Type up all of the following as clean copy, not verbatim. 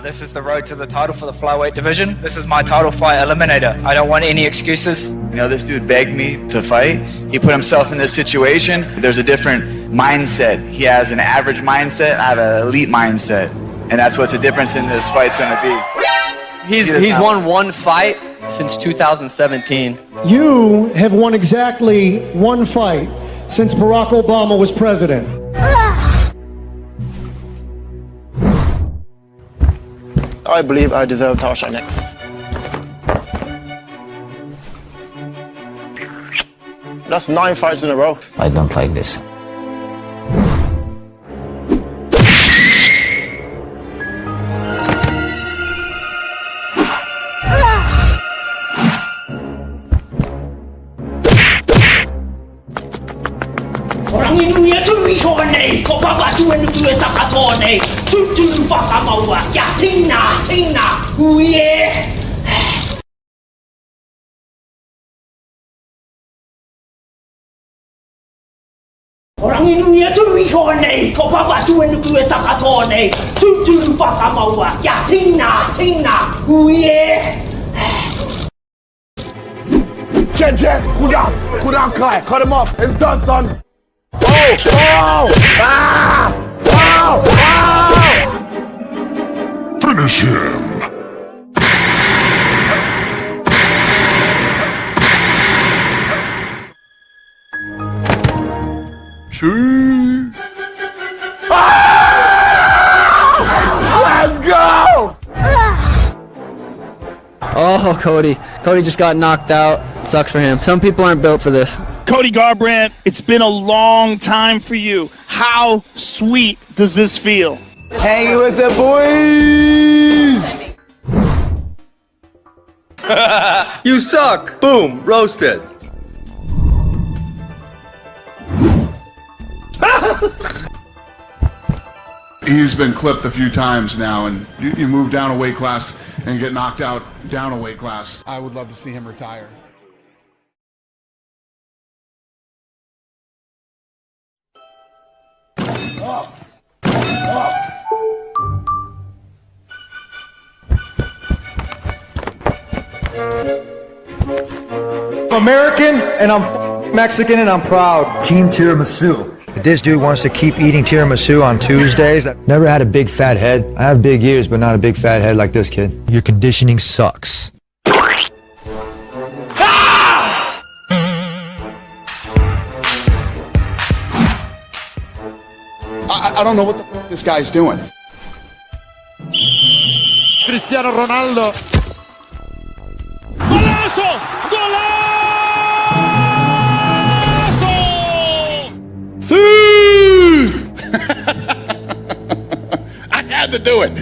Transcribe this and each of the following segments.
This is the road to the title for the flyweight division. This is my title fight eliminator. I don't want any excuses. You know, this dude begged me to fight. He put himself in this situation. There's a different mindset. He has an average mindset. I have an elite mindset. And that's what the difference in this fight's going to be. He's won one fight since 2017. You have won exactly one fight since Barack Obama was president. I believe I deserve Tasha next. That's 9 fights in a row. I don't like this. Orang Indonesia curi kau ni, kau bapa tu yang tu tak kau ni, tu faham apa? Ya, Tina, huye. Jen, kurang kai. Cut him off. It's done, son. Finish him. Let's go! Oh, Cody just got knocked out. Sucks for him. Some people aren't built for this. Cody Garbrandt, it's been a long time for you. How sweet does this feel? Hanging with the boys! You suck! Boom, roasted. He's been clipped a few times now, and you move down a weight class and get knocked out down a weight class. I would love to see him retire. I'm American and I'm Mexican and I'm proud. Team tiramisu. This dude wants to keep eating tiramisu on Tuesdays. Never had a big fat head. I have big ears, but not a big fat head like this kid. Your conditioning sucks. I don't know what this guy's doing. Cristiano Ronaldo. Golazo! I had to do it.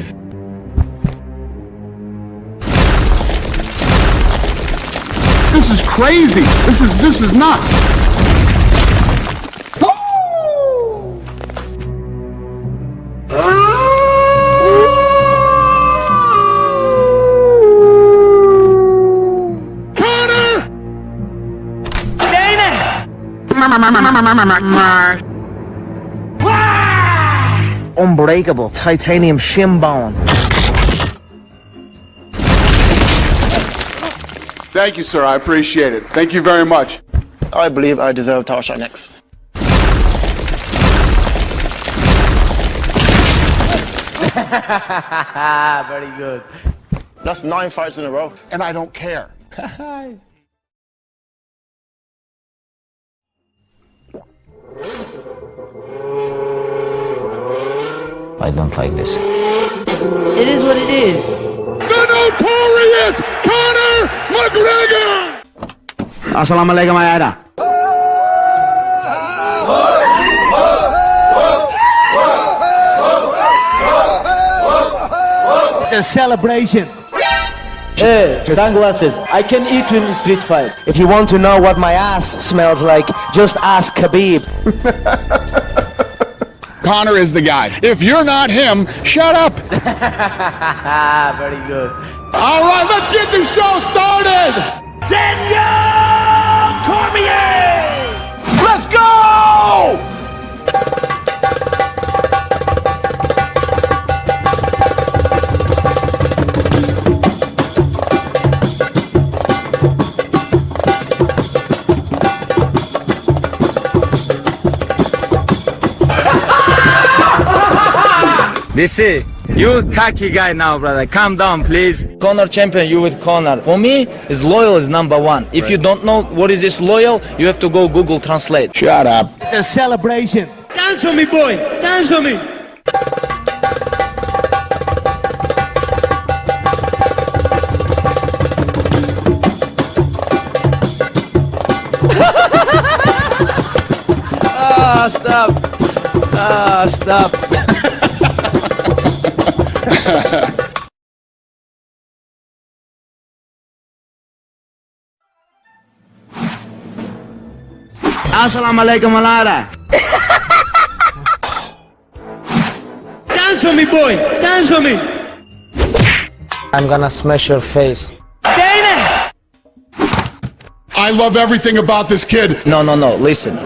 This is crazy. This is nuts. Unbreakable titanium shin bone. Thank you, sir. I appreciate it. Thank you very much. I believe I deserve Tasha next. Very good. That's 9 fights in a row. And I don't care. I don't like this. It is what it is. The notorious Conor McGregor! Assalamualaikum ayada. It's a celebration. Hey, sunglasses. I can eat in street fight. If you want to know what my ass smells like, just ask Khabib. Conor is the guy. If you're not him, shut up. Very good. All right, let's get the show started. Daniel Cormier! Let's go! This is you cocky guy now, brother. Calm down, please. Conor champion, you with Conor. For me, is loyal is number one. If you don't know what is this loyal, you have to go Google Translate. Shut up. It's a celebration. Dance for me, boy. Dance for me. Stop. Stop. Assalamu alaikum Alara. Dance for me, boy. Dance for me. I'm gonna smash your face. Dana! I love everything about this kid. No, listen.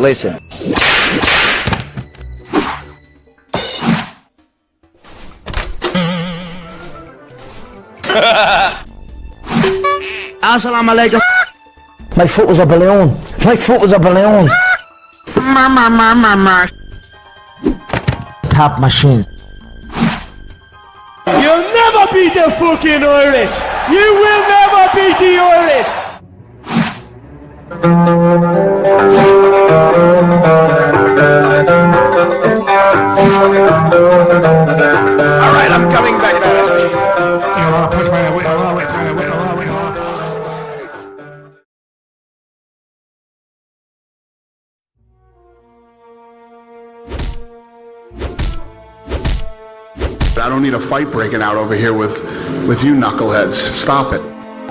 Assalamu alaikum. My foot was a balloon. My foot was a balloon. Top machine. You'll never beat the fucking Irish. You will never beat the Irish. All right, I'm coming back now. I don't need a fight breaking out over here with you knuckleheads. Stop it.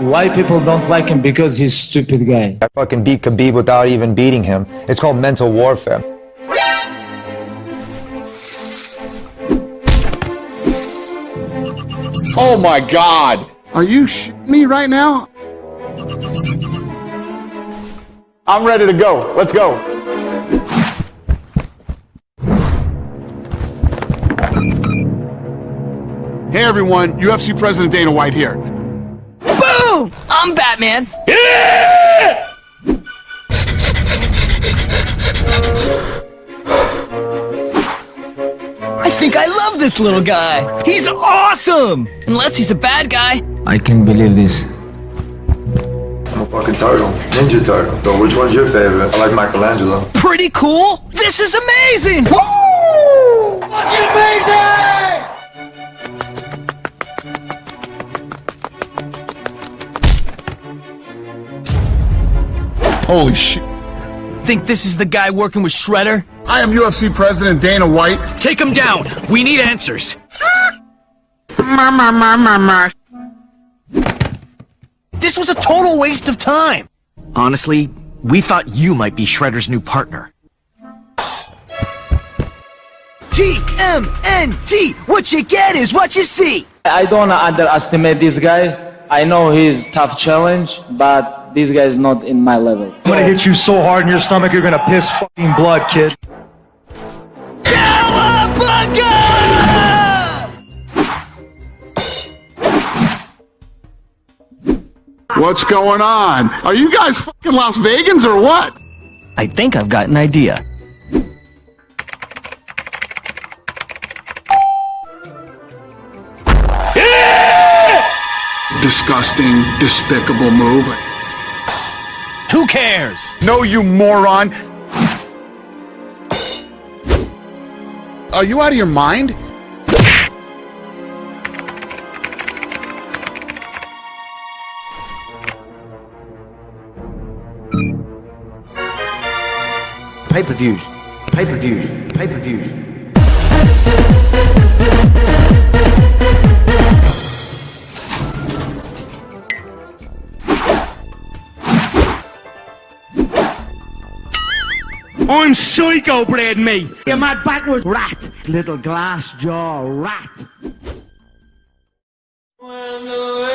Why people don't like him? Because he's stupid guy. I fucking beat Khabib without even beating him. It's called mental warfare. Oh my God. Are you shitting me right now? I'm ready to go. Let's go. Hey everyone, UFC President Dana White here. Boom! I'm Batman. I think I love this little guy. He's awesome! Unless he's a bad guy. I can't believe this. I'm a fucking turtle. Ninja turtle. So which one's your favorite? I like Michelangelo. Pretty cool. This is amazing. Woo! Fucking amazing! Holy shit. Think this is the guy working with Shredder? I am UFC President Dana White. Take him down. We need answers. This was a total waste of time. Honestly, we thought you might be Shredder's new partner. TMNT! What you get is what you see! I don't underestimate this guy. I know he's tough challenge, but this guy is not in my level. I'm gonna hit you so hard in your stomach you're gonna piss fucking blood, kid. What's going on? Are you guys fucking Las Vegans or what? I think I've got an idea. Disgusting, despicable move. Who cares? No, you moron. Are you out of your mind? Pay-per-views. Pay-per-views. Pay-per-views. I'm psycho bread, mate. You're mad backwards rat. Little glass jaw rat. When the